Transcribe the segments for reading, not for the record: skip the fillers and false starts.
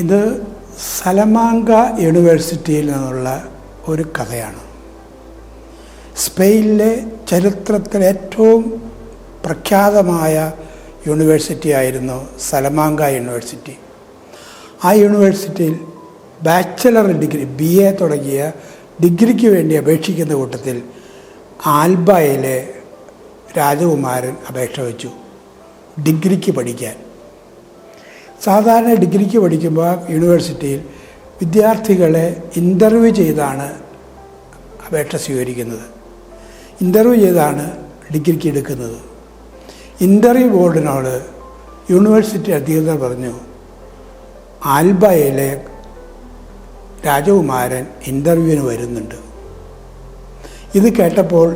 ഇത് സലമാങ്ക യൂണിവേഴ്സിറ്റിയിൽ നിന്നുള്ള ഒരു കഥയാണ്. സ്പെയിനിലെ ചരിത്രത്തിലെ ഏറ്റവും പ്രഖ്യാതമായ യൂണിവേഴ്സിറ്റി ആയിരുന്നു സലമാങ്ക യൂണിവേഴ്സിറ്റി. ആ യൂണിവേഴ്സിറ്റിയിൽ ബാച്ചലർ ഡിഗ്രി BA തുടങ്ങിയ ഡിഗ്രിക്ക് വേണ്ടി അപേക്ഷിക്കുന്ന കൂട്ടത്തിൽ ആൽബയിലെ രാജകുമാരൻ അപേക്ഷ വെച്ചു ഡിഗ്രിക്ക് പഠിക്കാൻ. സാധാരണ ഡിഗ്രിക്ക് പഠിക്കുമ്പോൾ യൂണിവേഴ്സിറ്റിയിൽ വിദ്യാർത്ഥികളെ ഇൻ്റർവ്യൂ ചെയ്താണ് അപേക്ഷ സ്വീകരിക്കുന്നത്, ഇൻ്റർവ്യൂ ചെയ്താണ് ഡിഗ്രിക്ക് എടുക്കുന്നത്. ഇൻ്റർവ്യൂ ബോർഡിനോട് യൂണിവേഴ്സിറ്റി അധികൃതർ പറഞ്ഞു, ആൽബയിലെ രാജകുമാരൻ ഇൻ്റർവ്യൂവിന് വരുന്നുണ്ട്. ഇത് കേട്ടപ്പോൾ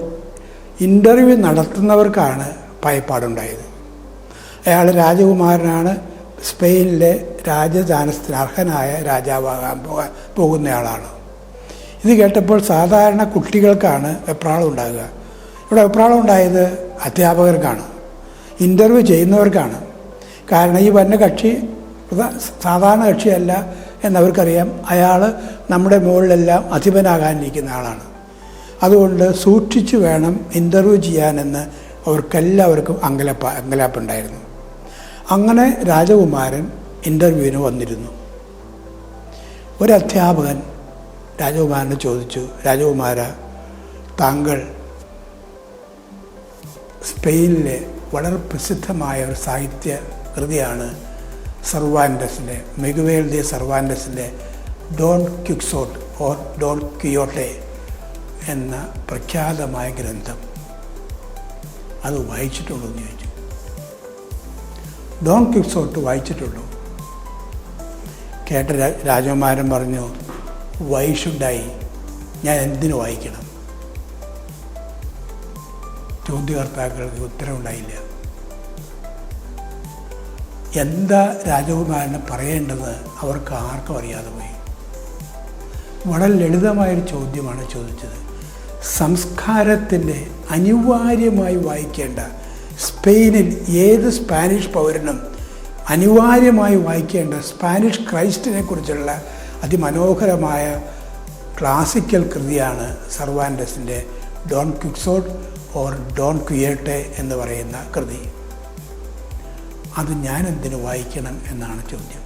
ഇൻ്റർവ്യൂ നടത്തുന്നവർക്കാണ് ഭയപ്പാടുണ്ടായത്. അയാൾ രാജകുമാരനാണ്, സ്പെയിനിലെ രാജധാനത്തിന് അർഹനായ രാജാവാകാൻ പോകുന്നയാളാണ്. ഇത് കേട്ടപ്പോൾ സാധാരണ കുട്ടികൾക്കാണ് വെപ്രാളം ഉണ്ടാകുക. ഇവിടെ വെപ്രാളം ഉണ്ടായത് അധ്യാപകർക്കാണ്, ഇൻ്റർവ്യൂ ചെയ്യുന്നവർക്കാണ്. കാരണം ഈ വന്ന കക്ഷി സാധാരണ കക്ഷിയല്ല എന്നവർക്കറിയാം. അയാൾ നമ്മുടെ മുകളിലെല്ലാം അധിപനാകാനിരിക്കുന്ന ആളാണ്. അതുകൊണ്ട് സൂക്ഷിച്ചു വേണം ഇൻ്റർവ്യൂ ചെയ്യാനെന്ന് അവർക്കെല്ലാവർക്കും അങ്കലാപ്പുണ്ടായിരുന്നു. അങ്ങനെ രാജകുമാരൻ ഇൻ്റർവ്യൂവിന് വന്നിരുന്നു. ഒരധ്യാപകൻ രാജകുമാരനെ ചോദിച്ചു, രാജകുമാര, താങ്കൾ സ്പെയിനിലെ വളരെ പ്രസിദ്ധമായ ഒരു സാഹിത്യ കൃതിയാണ് സർവാൻഡസിൻ്റെ, മിഗുവേൽ ദെ സർവാൻഡസിൻ്റെ Don Quixote or Don Quixote എന്ന പ്രഖ്യാതമായ ഗ്രന്ഥം അത് വായിച്ചിട്ടുണ്ടോ എന്ന് ചോദിച്ചു. ഡോൺ ക്വിക്സോട്ട് വായിച്ചിട്ടുള്ളൂ. കേട്ട രാജകുമാരൻ പറഞ്ഞു, വൈ ഷുഡായി, ഞാൻ എന്തിനു വായിക്കണം? ചോദ്യകർത്താക്കൾക്ക് ഉത്തരവുണ്ടായില്ല. എന്താ രാജകുമാരന് പറയേണ്ടത് അവർക്ക് ആർക്കും അറിയാതെ പോയി. വളരെ ലളിതമായൊരു ചോദ്യമാണ് ചോദിച്ചത്. സംസ്കാരത്തിൻ്റെ അനിവാര്യമായി വായിക്കേണ്ട, സ്പെയിനിൽ ഏത് സ്പാനിഷ് പൗരനും അനിവാര്യമായി വായിക്കേണ്ട സ്പാനിഷ് ക്രൈസ്റ്റിനെ കുറിച്ചുള്ള അതിമനോഹരമായ ക്ലാസിക്കൽ കൃതിയാണ് സർവാൻഡസിൻ്റെ ഡോൺ ക്വിക്സോട്ട് ഓർ ഡോൺ ക്വിയോട്ടെ എന്ന് പറയുന്ന കൃതി. അത് ഞാൻ എന്തിനു വായിക്കണം എന്നാണ് ചോദ്യം.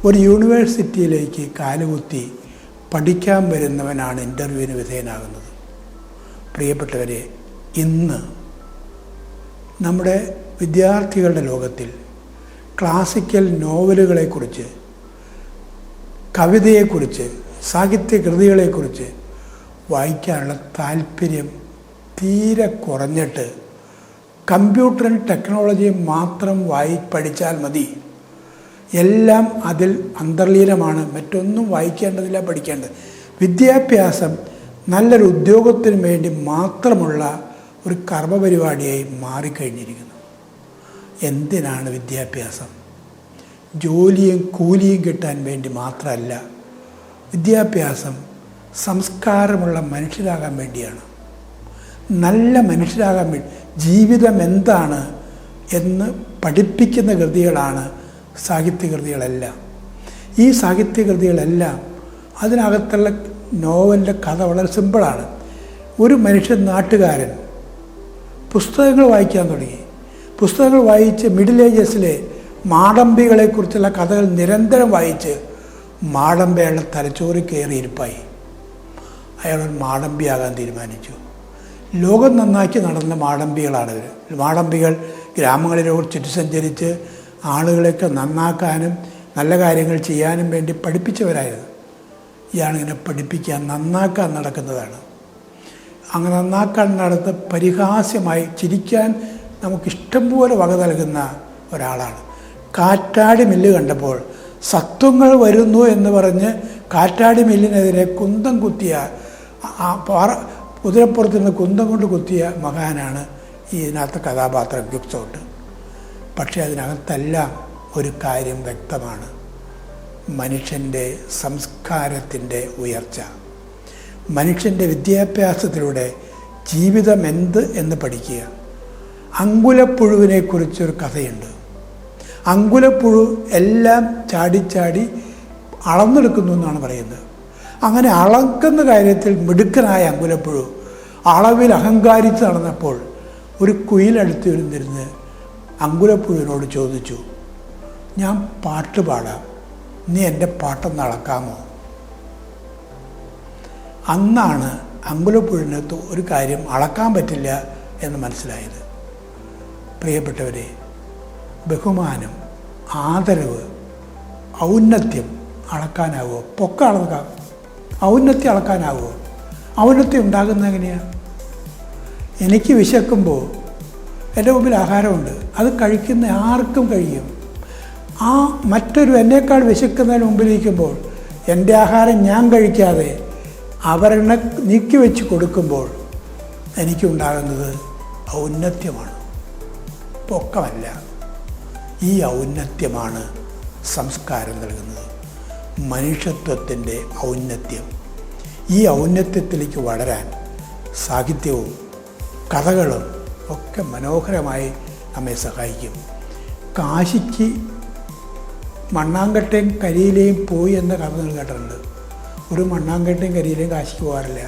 ഒരു യൂണിവേഴ്സിറ്റിയിലേക്ക് കാലുകുത്തി പഠിക്കാൻ വരുന്നവനാണ് ഇൻ്റർവ്യൂവിന് വിധേയനാകുന്നത്. പ്രിയപ്പെട്ടവരെ, ഇന്ന് നമ്മുടെ വിദ്യാർത്ഥികളുടെ ലോകത്തിൽ ക്ലാസിക്കൽ നോവലുകളെക്കുറിച്ച്, കവിതയെക്കുറിച്ച്, സാഹിത്യകൃതികളെക്കുറിച്ച് വായിക്കാനുള്ള താല്പര്യം തീരെ കുറഞ്ഞിട്ട് കമ്പ്യൂട്ടറും ടെക്നോളജിയും മാത്രം പഠിച്ചാൽ മതി, എല്ലാം അതിൽ അന്തർലീനമാണ്, മറ്റൊന്നും വായിക്കേണ്ടതില്ല, പഠിക്കേണ്ടത്. വിദ്യാഭ്യാസം നല്ലൊരു ഉദ്യോഗത്തിന് വേണ്ടി മാത്രമുള്ള ഒരു കർമ്മപരിപാടിയായി മാറിക്കഴിഞ്ഞിരിക്കുന്നു. എന്തിനാണ് വിദ്യാഭ്യാസം? ജോലിയും കൂലിയും കിട്ടാൻ വേണ്ടി മാത്രമല്ല. വിദ്യാഭ്യാസം സംസ്കാരമുള്ള മനുഷ്യരാകാൻ വേണ്ടിയാണ്, നല്ല മനുഷ്യരാകാൻ വേണ്ടി. ജീവിതം എന്താണ് എന്ന് പഠിപ്പിക്കുന്ന കൃതികളാണ് സാഹിത്യകൃതികളെല്ലാം. ഈ സാഹിത്യകൃതികളെല്ലാം, അതിനകത്തുള്ള നോവലിൻ്റെ കഥ വളരെ സിമ്പിളാണ്. ഒരു മനുഷ്യൻ, നാട്ടുകാരൻ പുസ്തകങ്ങൾ വായിക്കാൻ തുടങ്ങി. പുസ്തകങ്ങൾ വായിച്ച് മിഡിൽ ഏജസിലെ മാടമ്പികളെക്കുറിച്ചുള്ള കഥകൾ നിരന്തരം വായിച്ച് മാടമ്പിയുടെ തലച്ചോറിൽ കയറിയിരിപ്പായി. അയാളൊരു മാടമ്പിയാകാൻ തീരുമാനിച്ചു. ലോകം നന്നാക്കി നടന്ന മാടമ്പികളാണിവർ. മാടമ്പികൾ ഗ്രാമങ്ങളിലൂടെ ചുറ്റി സഞ്ചരിച്ച് ആളുകളെയൊക്കെ നന്നാക്കാനും നല്ല കാര്യങ്ങൾ ചെയ്യാനും വേണ്ടി പഠിപ്പിച്ചവരായിരുന്നു. ഇയാളിങ്ങനെ പഠിപ്പിക്കാൻ, നന്നാക്കാൻ നടക്കുന്നതാണ്. അങ്ങനെ നന്നാക്കാൻ നടന്ന് പരിഹാസ്യമായി ചിരിക്കാൻ നമുക്കിഷ്ടം പോലെ വക നൽകുന്ന ഒരാളാണ്. കാറ്റാടി മില്ല് കണ്ടപ്പോൾ സത്വങ്ങൾ വരുന്നു എന്ന് പറഞ്ഞ് കാറ്റാടി മില്ലിനെതിരെ കുന്തം കുത്തിയ, കുതിരപ്പുറത്ത് നിന്ന് കുന്തം കൊണ്ട് കുത്തിയ മഹാനാണ് ഇതിനകത്ത് കഥാപാത്രം ക്വിക്സോട്ട്. പക്ഷേ അതിനകത്തെല്ലാം ഒരു കാര്യം വ്യക്തമാണ്: മനുഷ്യൻ്റെ സംസ്കാരത്തിൻ്റെ ഉയർച്ച. മനുഷ്യൻ്റെ വിദ്യാഭ്യാസത്തിലൂടെ ജീവിതം എന്ത് എന്ന് പഠിക്കുക. അങ്കുലപ്പുഴുവിനെക്കുറിച്ചൊരു കഥയുണ്ട്. അങ്കുലപ്പുഴു എല്ലാം ചാടി അളന്നെടുക്കുന്നു എന്നാണ് പറയുന്നത്. അങ്ങനെ അളക്കുന്ന കാര്യത്തിൽ മിടുക്കനായ അങ്കുലപ്പുഴു അളവിൽ അഹങ്കാരിച്ച് നടന്നപ്പോൾ ഒരു കുയിലടുത്ത് ഇരുന്നിരുന്ന് അങ്കുലപ്പുഴുവിനോട് ചോദിച്ചു, ഞാൻ പാട്ട് പാടാം, നീ എൻ്റെ പാട്ടൊന്ന് അളക്കാമോ? അന്നാണ് അങ്കുലപ്പുഴുവിനകത്ത് ഒരു കാര്യം അളക്കാൻ പറ്റില്ല എന്ന് മനസ്സിലായത്. പ്രിയപ്പെട്ടവരെ, ബഹുമാനം, ആദരവ്, ഔന്നത്യം അളക്കാനാവുമോ? പൊക്ക അളക്കാം, ഔന്നത്യം അളക്കാനാവുമോ? ഔന്നത്യം ഉണ്ടാകുന്നത് എങ്ങനെയാണ്? എനിക്ക് വിശക്കുമ്പോൾ എൻ്റെ മുമ്പിൽ ആഹാരമുണ്ട്, അത് കഴിക്കുന്ന ആർക്കും കഴിയും. ആ മറ്റൊരു എന്നേക്കാൾ വിശക്കുന്നതിന് മുമ്പിലിരിക്കുമ്പോൾ എൻ്റെ ആഹാരം ഞാൻ കഴിക്കാതെ അവരെന്നെ നീക്കി വെച്ച് കൊടുക്കുമ്പോൾ എനിക്കുണ്ടാകുന്നത് ഔന്നത്യമാണ്, പൊക്കമല്ല. ഈ ഔന്നത്യമാണ് സംസ്കാരം നൽകുന്നത്, മനുഷ്യത്വത്തിൻ്റെ ഔന്നത്യം. ഈ ഔന്നത്യത്തിലേക്ക് വളരാൻ സാഹിത്യവും കഥകളും ഒക്കെ മനോഹരമായി നമ്മെ സഹായിക്കും. കാശിക്ക് മണ്ണാങ്കട്ടയും കരിയിലെയും പോയി എന്ന കഥ നിങ്ങൾ കേട്ടിട്ടുണ്ട്. ഒരു മണ്ണാങ്കട്ടയും കരിയിലെയും കാശിക്ക് പോകാറില്ല.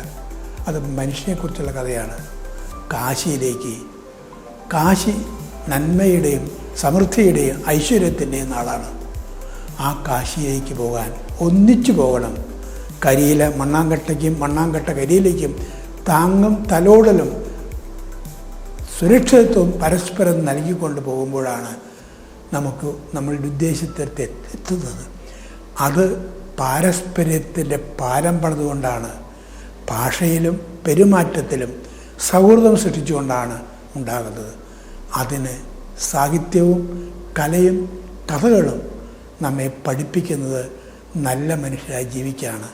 അത് മനുഷ്യനെക്കുറിച്ചുള്ള കഥയാണ്. കാശിയിലേക്ക്, കാശി നന്മയുടെയും സമൃദ്ധിയുടെയും ഐശ്വര്യത്തിൻ്റെയും നാടാണ്. ആ കാശിയിലേക്ക് പോകാൻ ഒന്നിച്ചു പോകണം. കരിയില മണ്ണാങ്കട്ടയ്ക്കും മണ്ണാങ്കട്ട കരിയിലേക്കും താങ്ങും തലോടലും സുരക്ഷിതത്വവും പരസ്പരം നൽകിക്കൊണ്ട് പോകുമ്പോഴാണ് നമുക്ക് നമ്മളുടെ ഉദ്ദേശത്തെ എത്തുന്നത്. അത് പാരസ്പര്യത്തിൻ്റെ പാലം പണിതുകൊണ്ടാണ്, ഭാഷയിലും പെരുമാറ്റത്തിലും സൗഹൃദം സൃഷ്ടിച്ചുകൊണ്ടാണ് ഉണ്ടാകുന്നത്. അതിന് സാഹിത്യവും കലയും കഥകളും നമ്മെ പഠിപ്പിക്കുന്നത് നല്ല മനുഷ്യരായി ജീവിക്കുകയാണ്.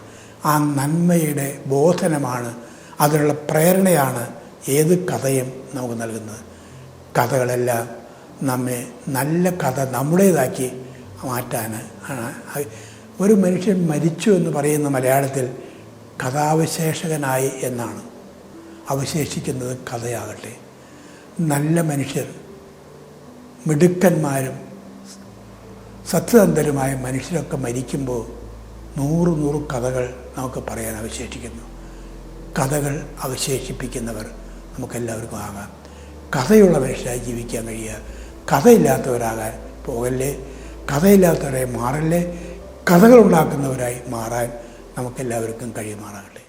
ആ നന്മയുടെ ബോധനമാണ്, അതിനുള്ള പ്രേരണയാണ് ഏത് കഥയും നമുക്ക് നൽകുന്നത്. കഥകളെല്ലാം നമ്മെ നല്ല കഥ നമ്മുടേതാക്കി മാറ്റാൻ ആണ്. ഒരു മനുഷ്യൻ മരിച്ചു എന്ന് പറയുന്ന മലയാളത്തിൽ കഥാവശേഷകനായി എന്നാണ്. അവശേഷിക്കുന്നത് കഥയാകട്ടെ. നല്ല മനുഷ്യർ, മിടുക്കന്മാരും സത്യസന്ധരുമായ മനുഷ്യരൊക്കെ മരിക്കുമ്പോൾ 100 കഥകൾ നമുക്ക് പറയാൻ അവശേഷിക്കുന്നു. കഥകൾ അവശേഷിപ്പിക്കുന്നവർ നമുക്കെല്ലാവർക്കും ആകാം. കഥയുള്ള മനുഷ്യരായി ജീവിക്കാൻ കഴിയുക. കഥയില്ലാത്തവരാകാൻ പോകല്ലേ, കഥയില്ലാത്തവരായി മാറല്ലേ, കഥകളുണ്ടാക്കുന്നവരായി മാറാൻ നമുക്കെല്ലാവർക്കും കഴിയുമാറാകട്ടെ.